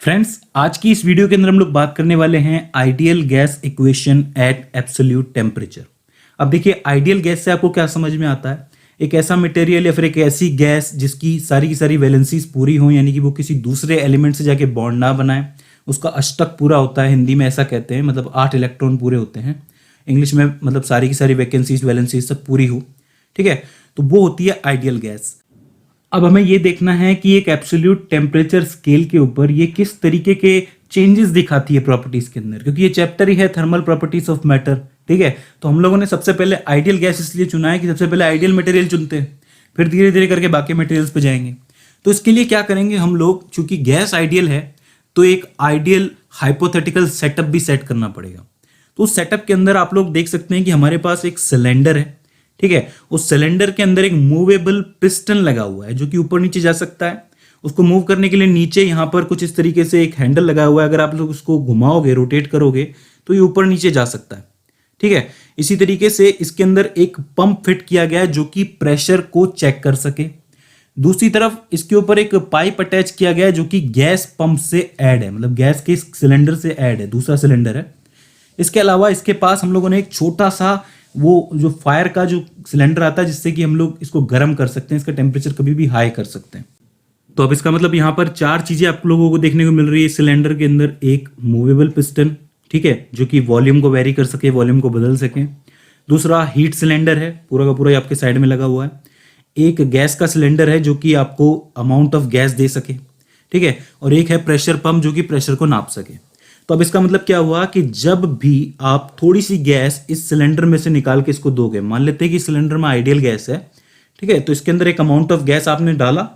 Friends, आज की इस वीडियो के अंदर हम लोग बात करने वाले हैं ideal gas equation at absolute temperature. अब देखिए, आइडियल गैस से आपको क्या समझ में आता है? एक ऐसा मटेरियल या फिर एक ऐसी गैस जिसकी सारी की सारी वैलेंसीज पूरी हो, यानी कि वो किसी दूसरे एलिमेंट से जाके बॉन्ड ना बनाए, उसका अष्टक पूरा होता है, हिंदी में ऐसा कहते हैं, मतलब 8 इलेक्ट्रॉन पूरे होते हैं। इंग्लिश में मतलब सारी की सारी वैकेंसीज वैलेंसीज सब पूरी हो, ठीक है, तो वो होती है आइडियल गैस। अब हमें ये देखना है कि एक एब्सोल्यूट टेम्परेचर स्केल के ऊपर ये किस तरीके के चेंजेस दिखाती है प्रॉपर्टीज के अंदर, क्योंकि ये चैप्टर ही है थर्मल प्रॉपर्टीज ऑफ मैटर, ठीक है। तो हम लोगों ने सबसे पहले आइडियल गैस इसलिए चुना है कि सबसे पहले आइडियल मटेरियल चुनते हैं, फिर धीरे धीरे करके बाकी मटेरियल्स पे जाएंगे। तो इसके लिए क्या करेंगे हम लोग, चूंकि गैस आइडियल है तो एक आइडियल हाइपोथेटिकल सेटअप भी सेट करना पड़ेगा। तो उस सेटअप के अंदर आप लोग देख सकते हैं कि हमारे पास एक सिलेंडर है, ठीक है। उस सिलेंडर के अंदर एक मूवेबल पिस्टन लगा हुआ है जो कि ऊपर नीचे जा सकता है। उसको मूव करने के लिए नीचे यहाँ पर कुछ इस तरीके से एक हैंडल लगा हुआ है, अगर आप लोग उसको घुमाओगे, रोटेट करोगे तो ये ऊपर नीचे जा सकता है, ठीक है। इसी तरीके से इसके अंदर एक पंप फिट किया गया है जो कि प्रेशर को चेक कर सके। दूसरी तरफ इसके ऊपर एक पाइप अटैच किया गया है जो कि गैस पंप से ऐड है, मतलब गैस के सिलेंडर से ऐड है, दूसरा सिलेंडर है। इसके अलावा इसके पास हम लोगों ने एक छोटा सा वो जो फायर का जो सिलेंडर आता है जिससे कि हम लोग इसको गर्म कर सकते हैं, इसका टेम्परेचर कभी भी हाई कर सकते हैं। तो अब इसका मतलब यहाँ पर 4 चीजें आप लोगों को देखने को मिल रही है। सिलेंडर के अंदर एक मूवेबल पिस्टन, ठीक है, जो कि वॉल्यूम को वेरी कर सके, वॉल्यूम को बदल सके। दूसरा हीट सिलेंडर है, पूरा का पूरा आपके साइड में लगा हुआ है। एक गैस का सिलेंडर है जो कि आपको अमाउंट ऑफ गैस दे सके, ठीक है। और एक है प्रेशर पंप जो कि प्रेशर को नाप सके। तो अब इसका मतलब क्या हुआ कि जब भी आप थोड़ी सी गैस इस सिलेंडर में से निकाल के इसको दोगे, मान लेते हैं कि सिलेंडर में आइडियल गैस है, ठीक है, तो इसके अंदर एक अमाउंट ऑफ गैस आपने डाला,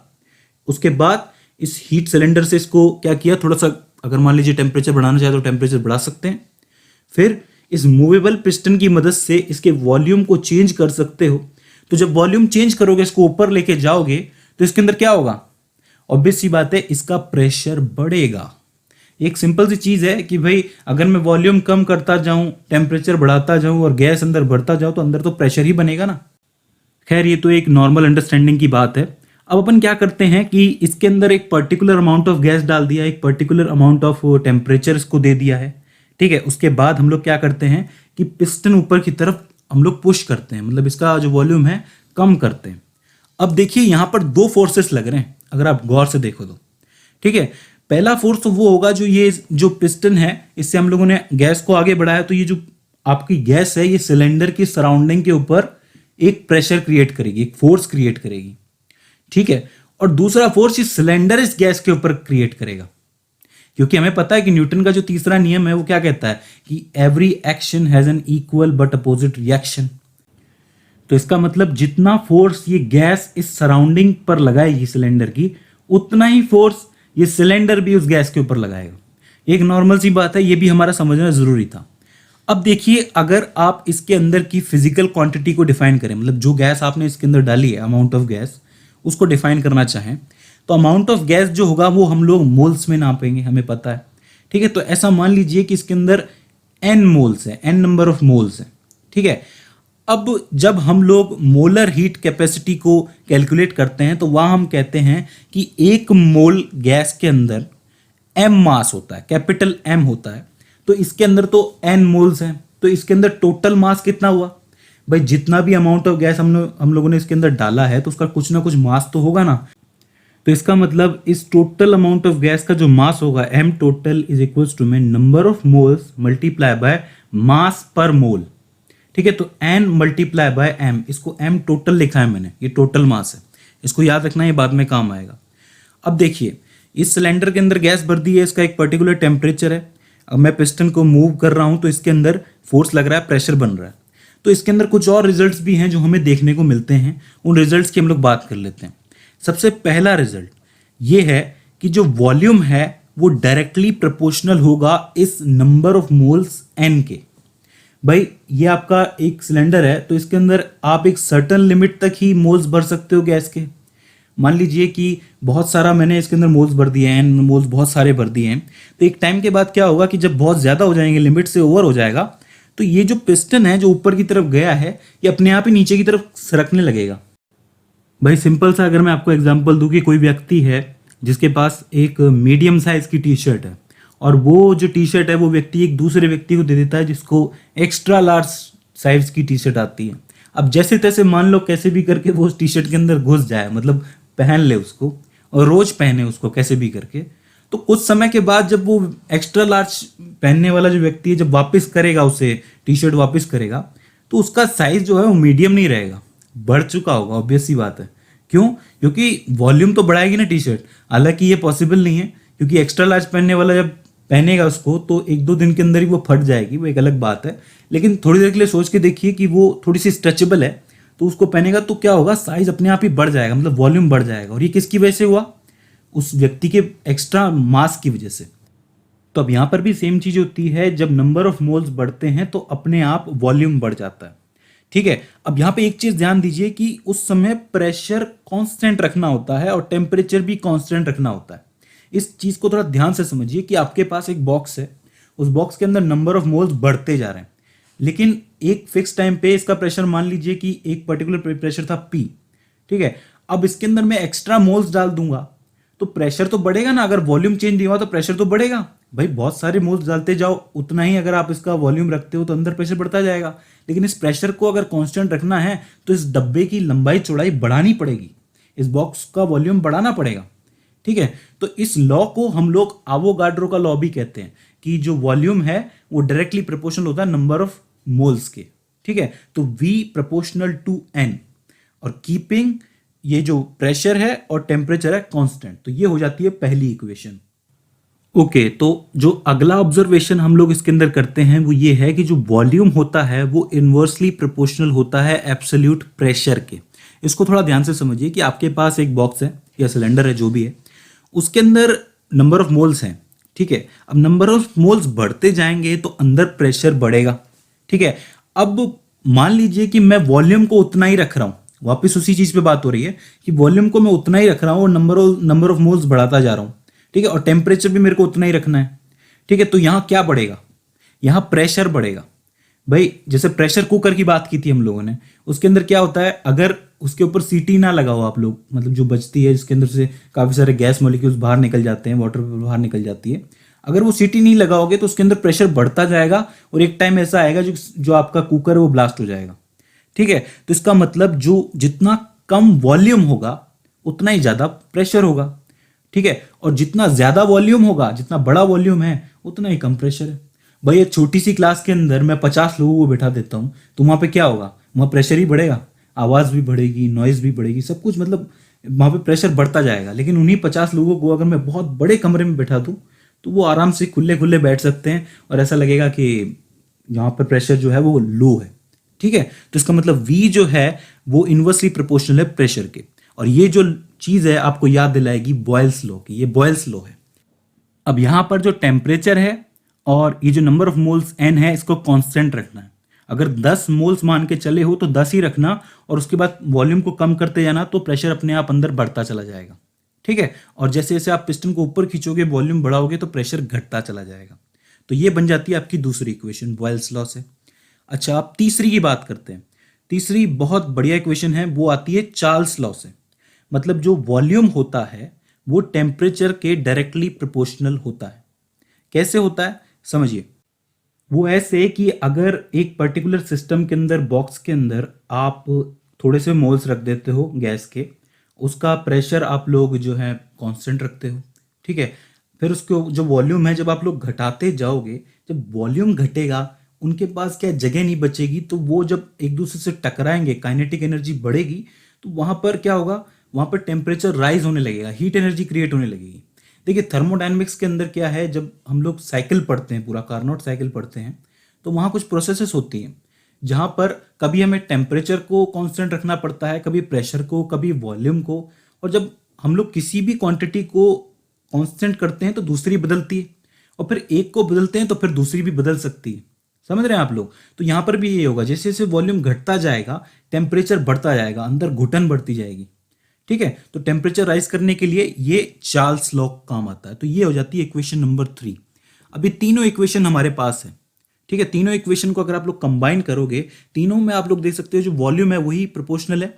उसके बाद इस हीट सिलेंडर से इसको क्या किया, थोड़ा सा अगर मान लीजिए टेम्परेचर बढ़ाना चाहे तो टेम्परेचर बढ़ा सकते हैं। फिर इस मूवेबल पिस्टन की मदद से इसके वॉल्यूम को चेंज कर सकते हो। तो जब वॉल्यूम चेंज करोगे, इसको ऊपर लेके जाओगे, तो इसके अंदर क्या होगा, ऑब्वियस सी बात है, इसका प्रेशर बढ़ेगा। एक सिंपल सी चीज है कि भाई अगर मैं वॉल्यूम कम करता जाऊं, टेम्परेचर बढ़ाता जाऊं और गैस अंदर बढ़ता जाऊं तो अंदर तो प्रेशर ही बनेगा ना। खैर, ये तो एक नॉर्मल अंडरस्टैंडिंग की बात है। अब अपन क्या करते हैं कि इसके अंदर एक पर्टिकुलर अमाउंट ऑफ गैस डाल दिया, एक पर्टिकुलर अमाउंट ऑफ टेम्परेचर इसको दे दिया है, ठीक है। उसके बाद हम लोग क्या करते हैं कि पिस्टन ऊपर की तरफ हम लोग पुश करते हैं, मतलब इसका जो वॉल्यूम है कम करते हैं। अब देखिए यहां पर 2 फोर्सेस लग रहे हैं, अगर आप गौर से देखो तो, ठीक है। पहला फोर्स तो वो होगा जो ये जो पिस्टन है, इससे हम लोगों ने गैस को आगे बढ़ाया, तो ये जो आपकी गैस है ये सिलेंडर की सराउंडिंग के ऊपर एक प्रेशर क्रिएट करेगी, एक फोर्स क्रिएट करेगी, ठीक है। और दूसरा फोर्स ये सिलेंडर इस गैस के ऊपर क्रिएट करेगा, क्योंकि हमें पता है कि न्यूटन का जो तीसरा नियम है वो क्या कहता है कि every action has an equal but opposite reaction. तो इसका मतलब जितना फोर्स ये गैस इस सराउंडिंग पर लगाएगी सिलेंडर की, उतना ही फोर्स ये सिलेंडर भी उस गैस के ऊपर लगाएगा। एक नॉर्मल सी बात है, ये भी हमारा समझना जरूरी था। अब देखिए, अगर आप इसके अंदर की फिजिकल क्वांटिटी को डिफाइन करें, मतलब जो गैस आपने इसके अंदर डाली है, अमाउंट ऑफ गैस, उसको डिफाइन करना चाहें, तो अमाउंट ऑफ गैस जो होगा वो हम लोग मोल्स में नापेंगे, हमें पता है, ठीक है। तो ऐसा मान लीजिए कि इसके अंदर n मोल्स है, n नंबर ऑफ मोल्स है, ठीक है। अब जब हम लोग मोलर हीट कैपेसिटी को कैलकुलेट करते हैं तो वहां हम कहते हैं कि 1 मोल गैस के अंदर m मास होता है, कैपिटल M होता है। तो इसके अंदर तो n मोल्स हैं, तो इसके अंदर टोटल मास कितना हुआ भाई, जितना भी अमाउंट ऑफ गैस हम लोगों ने इसके अंदर डाला है तो उसका कुछ ना कुछ मास तो होगा ना। तो इसका मतलब इस टोटल अमाउंट ऑफ गैस का जो मास होगा, m total is equals to में number of moles multiply by mass per mole, ठीक है। तो n मल्टीप्लाई बाय m, इसको m टोटल लिखा है मैंने, ये टोटल मास है, इसको याद रखना, ये बाद में काम आएगा। अब देखिए, इस सिलेंडर के अंदर गैस भर दी है, इसका एक पर्टिकुलर टेम्परेचर है। अब मैं पिस्टन को मूव कर रहा हूं तो इसके अंदर फोर्स लग रहा है, प्रेशर बन रहा है। तो इसके अंदर कुछ और रिजल्ट्स भी हैं जो हमें देखने को मिलते हैं, उन रिजल्ट्स की हम लोग बात कर लेते हैं। सबसे पहला रिजल्ट ये है कि जो वॉल्यूम है वो डायरेक्टली प्रोपोर्शनल होगा इस नंबर ऑफ मोल्स n के। भाई ये आपका एक सिलेंडर है, तो इसके अंदर आप एक सर्टेन लिमिट तक ही मोल्स भर सकते हो गैस के। मान लीजिए कि बहुत सारा मैंने इसके अंदर मोल्स भर दिए हैं, मोल्स बहुत सारे भर दिए हैं, तो एक टाइम के बाद क्या होगा कि जब बहुत ज़्यादा हो जाएंगे, लिमिट से ओवर हो जाएगा, तो ये जो पिस्टन है जो ऊपर की तरफ गया है ये अपने आप ही नीचे की तरफ सरकने लगेगा। भाई सिंपल सा अगर मैं आपको एग्जांपल दूं कि कोई व्यक्ति है, जिसके पास एक मीडियम साइज की टी शर्ट है, और वो जो टी शर्ट है वो व्यक्ति एक दूसरे व्यक्ति को दे देता है जिसको एक्स्ट्रा लार्ज साइज की टी शर्ट आती है। अब जैसे तैसे मान लो कैसे भी करके वो उस टी शर्ट के अंदर घुस जाए, मतलब पहन ले उसको और रोज पहने उसको कैसे भी करके, तो कुछ समय के बाद जब वो एक्स्ट्रा लार्ज पहनने वाला जो व्यक्ति है जब वापस करेगा, उसे टी शर्ट वापस करेगा, तो उसका साइज जो है वो मीडियम नहीं रहेगा, बढ़ चुका होगा। ऑब्वियस सी बात है। क्यों? क्योंकि वॉल्यूम तो बढ़ाएगी ना टी शर्ट। हालांकि ये पॉसिबल नहीं है, क्योंकि एक्स्ट्रा लार्ज पहनने वाला जब पहनेगा उसको तो एक दो दिन के अंदर ही वो फट जाएगी, वो एक अलग बात है। लेकिन थोड़ी देर के लिए सोच के देखिए कि वो थोड़ी सी स्ट्रेचेबल है, तो उसको पहनेगा तो क्या होगा, साइज अपने आप ही बढ़ जाएगा, मतलब वॉल्यूम बढ़ जाएगा। और ये किसकी वजह से हुआ? उस व्यक्ति के एक्स्ट्रा मास की वजह से। तो अब यहाँ पर भी सेम चीज होती है, जब नंबर ऑफ मोल्स बढ़ते हैं तो अपने आप वॉल्यूम बढ़ जाता है। ठीक है। अब यहाँ पे एक चीज ध्यान दीजिए कि उस समय प्रेशर कांस्टेंट रखना होता है और टेम्परेचर भी कांस्टेंट रखना होता है। इस चीज को थोड़ा ध्यान से समझिए कि आपके पास एक बॉक्स है, उस बॉक्स के अंदर नंबर ऑफ मोल्स बढ़ते जा रहे हैं, लेकिन एक फिक्स टाइम पे इसका प्रेशर मान लीजिए कि एक पर्टिकुलर प्रेशर था P। ठीक है। अब इसके अंदर मैं एक्स्ट्रा मोल्स डाल दूंगा तो प्रेशर तो बढ़ेगा ना। अगर वॉल्यूम चेंज नहीं हुआ तो प्रेशर तो बढ़ेगा। भाई बहुत सारे मोल्स डालते जाओ, उतना ही अगर आप इसका वॉल्यूम रखते हो तो अंदर प्रेशर बढ़ता जाएगा। लेकिन इस प्रेशर को अगर कांस्टेंट रखना है तो इस डब्बे की लंबाई चौड़ाई बढ़ानी पड़ेगी, इस बॉक्स का वॉल्यूम बढ़ाना पड़ेगा। ठीक है। तो इस लॉ को हम लोग आवोगाड्रो का लॉ भी कहते हैं कि जो वॉल्यूम है वो डायरेक्टली प्रोपोर्शनल होता है नंबर ऑफ मोल्स के। ठीक है। तो V प्रोपोर्शनल टू N, और कीपिंग ये जो प्रेशर है और टेम्परेचर है कांस्टेंट। तो ये हो जाती है पहली इक्वेशन। ओके, तो जो अगला ऑब्जर्वेशन हम लोग इसके अंदर करते हैं वो ये है कि जो वॉल्यूम होता है वो इनवर्सली प्रोपोर्शनल होता है एब्सोल्यूट प्रेशर के। इसको थोड़ा ध्यान से समझिए कि आपके पास एक बॉक्स है या सिलेंडर है, जो भी है, उसके अंदर नंबर ऑफ मोल्स हैं। ठीक है। अब नंबर ऑफ मोल्स बढ़ते जाएंगे तो अंदर प्रेशर बढ़ेगा। ठीक है। अब मान लीजिए कि मैं वॉल्यूम को उतना ही रख रहा हूं, वापस उसी चीज पे बात हो रही है कि वॉल्यूम को मैं उतना ही रख रहा हूं और नंबर ऑफ मोल्स बढ़ाता जा रहा हूं। ठीक है। और टेम्परेचर भी मेरे को उतना ही रखना है। ठीक है। तो यहां क्या बढ़ेगा? यहां प्रेशर बढ़ेगा। भाई जैसे प्रेशर कुकर की बात की थी हम लोगों ने, उसके अंदर क्या होता है, अगर उसके ऊपर सीटी ना लगाओ आप लोग, मतलब जो बचती है जिसके अंदर से काफी सारे गैस मॉलिक्यूल्स बाहर निकल जाते हैं, वाटर बाहर निकल जाती है, अगर वो सीटी नहीं लगाओगे तो उसके अंदर प्रेशर बढ़ता जाएगा और एक टाइम ऐसा आएगा जो आपका कुकर है वो ब्लास्ट हो जाएगा। ठीक है। तो इसका मतलब जो जितना कम वॉल्यूम होगा उतना ही ज्यादा प्रेशर होगा। ठीक है। और जितना ज्यादा वॉल्यूम होगा, जितना बड़ा वॉल्यूम है, उतना ही कम प्रेशर है। भाई एक छोटी सी क्लास के अंदर मैं 50 लोगों को बैठा देता हूं तो वहां पे क्या होगा? वहां प्रेशर ही बढ़ेगा, आवाज भी बढ़ेगी, नॉइज भी बढ़ेगी, सब कुछ, मतलब वहां पे प्रेशर बढ़ता जाएगा। लेकिन उन्हीं 50 लोगों को अगर मैं बहुत बड़े कमरे में बैठा दूं तो वो आराम से खुले खुले बैठ सकते हैं और ऐसा लगेगा कि यहाँ पर प्रेशर जो है वो लो है। ठीक है। तो इसका मतलब V जो है वो इनवर्सली प्रोपोर्शनल है प्रेशर के। और ये जो चीज है आपको याद दिलाएगी बॉयल्स लॉ की, ये बॉयल्स लॉ है। अब यहां पर जो टेम्परेचर है और ये जो नंबर ऑफ मोल्स N है, इसको कांस्टेंट रखना है। अगर 10 मोल्स मान के चले हो तो 10 ही रखना, और उसके बाद वॉल्यूम को कम करते जाना तो प्रेशर अपने आप अंदर बढ़ता चला जाएगा। ठीक है। और जैसे जैसे आप पिस्टन को ऊपर खींचोगे, वॉल्यूम बढ़ाओगे, तो प्रेशर घटता चला जाएगा। तो ये बन जाती है आपकी दूसरी इक्वेशन बॉयल्स लॉ से। अच्छा, आप तीसरी की बात करते हैं। तीसरी बहुत बढ़िया इक्वेशन है, वो आती है चार्ल्स लॉ से। मतलब जो वॉल्यूम होता है वो टेम्परेचर के डायरेक्टली प्रोपोर्शनल होता है। कैसे होता है समझिए। वो ऐसे कि अगर एक पर्टिकुलर सिस्टम के अंदर, बॉक्स के अंदर आप थोड़े से मोल्स रख देते हो गैस के, उसका प्रेशर आप लोग जो है कांस्टेंट रखते हो। ठीक है। फिर उसको जो वॉल्यूम है जब आप लोग घटाते जाओगे, जब वॉल्यूम घटेगा उनके पास क्या जगह नहीं बचेगी, तो वो जब एक दूसरे से टकराएंगे, काइनेटिक एनर्जी बढ़ेगी, तो वहां पर क्या होगा, वहां पर टेम्परेचर राइज होने लगेगा, हीट एनर्जी क्रिएट होने लगेगी। देखिए थर्मोडायनेमिक्स के अंदर क्या है, जब हम लोग साइकिल पढ़ते हैं, पूरा कार्नोट साइकिल पढ़ते हैं, तो वहां कुछ प्रोसेसेस होती हैं जहां पर कभी हमें टेम्परेचर को कांस्टेंट रखना पड़ता है, कभी प्रेशर को, कभी वॉल्यूम को। और जब हम लोग किसी भी क्वांटिटी को कांस्टेंट करते हैं तो दूसरी बदलती है, और फिर एक को बदलते हैं तो फिर दूसरी भी बदल सकती है। समझ रहे हैं आप लोग? तो यहां पर भी ये होगा, जैसे जैसे वॉल्यूम घटता जाएगा टेम्परेचर बढ़ता जाएगा, अंदर घुटन बढ़ती जाएगी। ठीक है। तो टेम्परेचर राइज करने के लिए ये चार्ल्स लॉ काम आता है। तो ये हो जाती है इक्वेशन नंबर 3। अभी तीनों इक्वेशन हमारे पास है। ठीक है। तीनों इक्वेशन को अगर आप लोग कंबाइन करोगे, तीनों में आप लोग देख सकते हो जो वॉल्यूम है वही प्रोपोर्शनल है,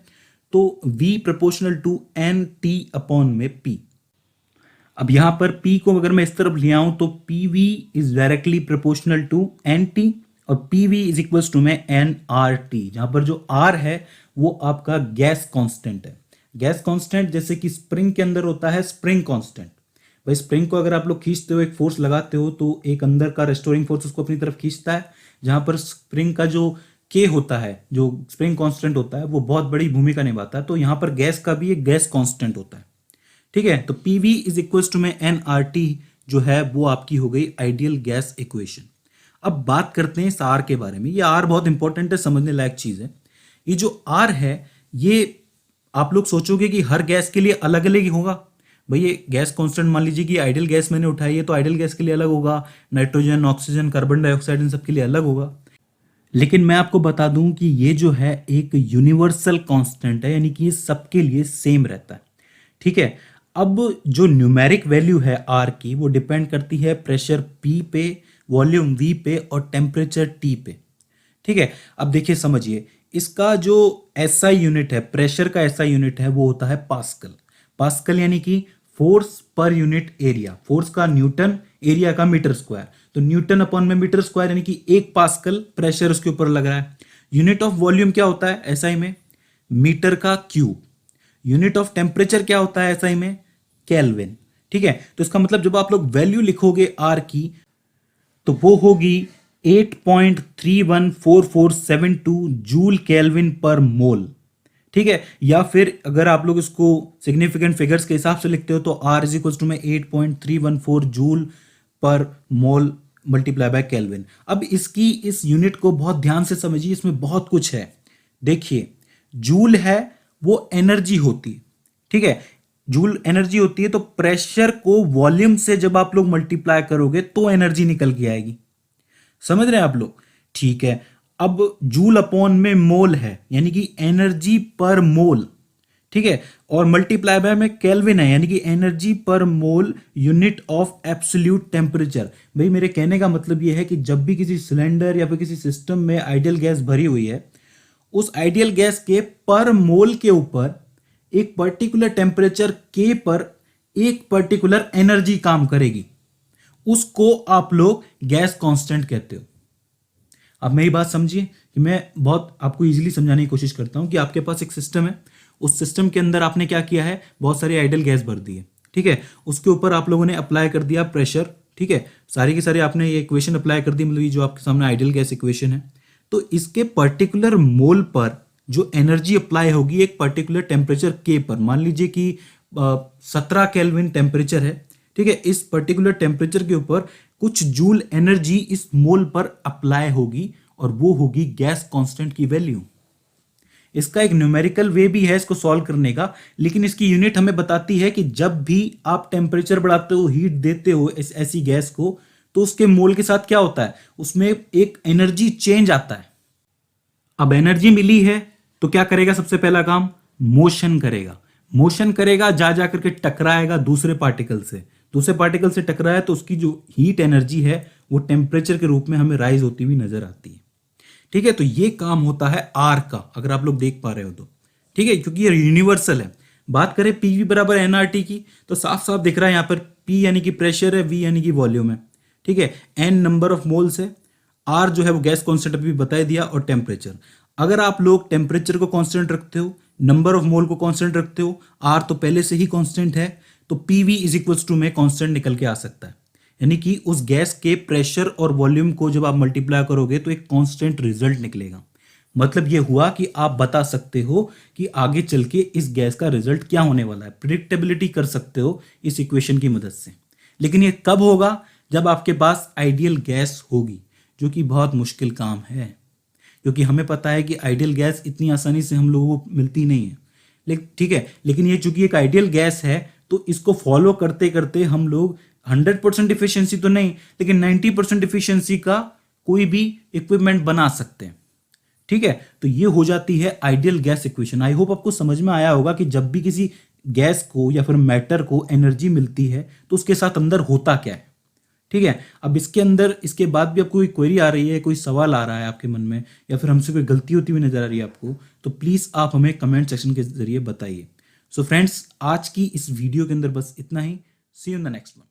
तो V proportional to N T upon में P। अब यहां पर P को अगर मैं इस तरफ ले आऊं तो PV is directly proportional to NT और PV इज इक्वल्स टू में nRT, जहां पर जो R है वो आपका गैस कांस्टेंट है। गैस कांस्टेंट जैसे कि स्प्रिंग के अंदर होता है स्प्रिंग कांस्टेंट। भाई स्प्रिंग को अगर आप लोग खींचते हो, एक फोर्स लगाते हो, तो एक अंदर का रेस्टोरिंग फोर्स उसको अपनी तरफ खींचता है, जहां पर स्प्रिंग का जो के होता है, जो स्प्रिंग कांस्टेंट होता है, वो बहुत बड़ी भूमिका निभाता है। तो यहां पर गैस का भी एक गैस कांस्टेंट होता है। ठीक है, तो PV इज इक्वल्स टू में nRT जो है वो आपकी हो गई आइडियल गैस इक्वेशन। अब बात करते हैं इस R के बारे में। ये R बहुत इंपॉर्टेंट है, समझने लायक चीज है। ये जो R है ये आप लोग सोचोगे कि हर गैस के लिए अलग अलग ही होगा। भाई ये गैस कांस्टेंट मान लीजिए कि आइडियल गैस मैंने उठाई है, तो आइडियल गैस के लिए अलग होगा, नाइट्रोजन, ऑक्सीजन, कार्बन डाइऑक्साइड, इन सब के लिए अलग होगा। लेकिन मैं आपको बता दूं कि ये जो है एक यूनिवर्सल कांस्टेंट है, यानी कि ये सबके लिए सेम रहता है। ठीक है, अब जो न्यूमेरिक वैल्यू है R की वो डिपेंड करती है प्रेशर P पे, वॉल्यूम V पे और टेम्परेचर T पे। ठीक है, अब देखिए समझिए, इसका जो SI यूनिट है, प्रेशर का SI यूनिट है, वो होता है पास्कल। पास्कल यानी कि force per unit area, force का न्यूटन, एरिया का मीटर स्क्वायर, तो न्यूटन अपॉन में मीटर स्क्वायर, यानी कि 1 पास्कल प्रेशर उसके ऊपर लग रहा है। यूनिट ऑफ वॉल्यूम क्या होता है SI में? मीटर का क्यूब। यूनिट ऑफ टेम्परेचर क्या होता है SI में? केल्विन। ठीक है, तो इसका मतलब जब आप लोग वैल्यू लिखोगे R की तो वो होगी 8.314472 जूल केल्विन पर मोल। ठीक है, या फिर अगर आप लोग इसको सिग्निफिकेंट फिगर्स के हिसाब से लिखते हो तो R इज इक्वल टू में 8.314 जूल पर मोल मल्टीप्लाई बाय केल्विन। अब इसकी इस यूनिट को बहुत ध्यान से समझिए, इसमें बहुत कुछ है। देखिए, जूल है वो एनर्जी होती है। ठीक है, जूल एनर्जी होती है, तो प्रेशर को वॉल्यूम से जब आप लोग मल्टीप्लाई करोगे तो एनर्जी निकल के आएगी। समझ रहे हैं आप लोग? ठीक है, अब जूल अपॉन में मोल है, यानी कि एनर्जी पर मोल। ठीक है, और मल्टीप्लाई बाय में केल्विन है, यानी कि एनर्जी पर मोल यूनिट ऑफ एब्सोल्यूट टेम्परेचर। भाई मेरे कहने का मतलब यह है कि जब भी किसी सिलेंडर या फिर किसी सिस्टम में आइडियल गैस भरी हुई है, उस आइडियल गैस के पर मोल के ऊपर एक पर्टिकुलर टेम्परेचर के पर एक पर्टिकुलर एनर्जी काम करेगी, उसको आप लोग गैस कांस्टेंट कहते हो। अब मेरी बात समझिए कि मैं बहुत आपको इजीली समझाने की कोशिश करता हूं कि आपके पास एक सिस्टम है, उस सिस्टम के अंदर आपने क्या किया है, बहुत सारी आइडियल गैस भर दी है। ठीक है, उसके ऊपर आप लोगों ने अप्लाई कर दिया प्रेशर। ठीक है, सारी की सारी आपने ये इक्वेशन अप्लाई कर दी, मतलब ये जो आपके सामने आइडियल गैस इक्वेशन है। तो इसके पर्टिकुलर मोल पर जो एनर्जी अप्लाई होगी एक पर्टिकुलर टेम्परेचर के पर, मान लीजिए कि 17 केल्विन टेम्परेचर है। ठीक है, इस पर्टिकुलर टेम्परेचर के ऊपर कुछ जूल एनर्जी इस मोल पर अप्लाई होगी और वो होगी गैस कांस्टेंट की वैल्यू। इसका एक न्यूमेरिकल वे भी है इसको सॉल्व करने का, लेकिन इसकी यूनिट हमें बताती है कि जब भी आप टेम्परेचर बढ़ाते हो, हीट देते हो इस ऐसी गैस को, तो उसके मोल के साथ क्या होता है, उसमें एक एनर्जी चेंज आता है। अब एनर्जी मिली है तो क्या करेगा, सबसे पहला काम मोशन करेगा। मोशन करेगा, जा जा करके टकराएगा दूसरे पार्टिकल से, दूसरे पार्टिकल से टकराया तो उसकी जो हीट एनर्जी है वो टेम्परेचर के रूप में हमें राइज होती हुई नजर आती है। ठीक है, तो ये काम होता है R का, अगर आप लोग देख पा रहे हो तो। ठीक है, क्योंकि ये यूनिवर्सल है। बात करें PV बराबर nRT की, तो साफ साफ दिख रहा है यहाँ पर P यानी कि प्रेशर है, V यानी कि वॉल्यूम है। ठीक है, N नंबर ऑफ मोल्स है, R जो है वो गैस कॉन्स्टेंट अभी बता दिया, और टेम्परेचर। अगर आप लोग टेम्परेचर को कांस्टेंट रखते हो, नंबर ऑफ मोल को कांस्टेंट रखते हो, R तो पहले से ही कांस्टेंट है, तो PV इज इक्वल्स टू में कांस्टेंट निकल के आ सकता है। यानी कि उस गैस के प्रेशर और वॉल्यूम को जब आप मल्टीप्लाई करोगे तो एक कांस्टेंट रिजल्ट निकलेगा। मतलब ये हुआ कि आप बता सकते हो कि आगे चल के इस गैस का रिजल्ट क्या होने वाला है, प्रिडिक्टेबिलिटी कर सकते हो इस इक्वेशन की मदद से। लेकिन ये कब होगा, जब आपके पास आइडियल गैस होगी, जो कि बहुत मुश्किल काम है, क्योंकि हमें पता है कि आइडियल गैस इतनी आसानी से हम लोगों को मिलती नहीं है। लेकिन ठीक है, लेकिन ये चूंकि एक आइडियल गैस है तो इसको फॉलो करते करते हम लोग 100% इफिशिएंसी तो नहीं, लेकिन 90% इफिशिएंसी का कोई भी इक्विपमेंट बना सकते हैं। ठीक है, तो ये हो जाती है ideal gas equation. I hope आपको समझ में आया होगा कि जब भी किसी गैस को या फिर मैटर को एनर्जी मिलती है तो उसके साथ अंदर होता क्या है। ठीक है, अब इसके अंदर इसके बाद भी आपको कोई क्वेरी आ रही है, कोई सवाल आ रहा है आपके मन में, या फिर हमसे कोई गलती होती हुई नजर आ रही है आपको, तो प्लीज आप हमें कमेंट सेक्शन के जरिए बताइए। सो फ्रेंड्स, आज की इस वीडियो के अंदर बस इतना ही। See you in the next one.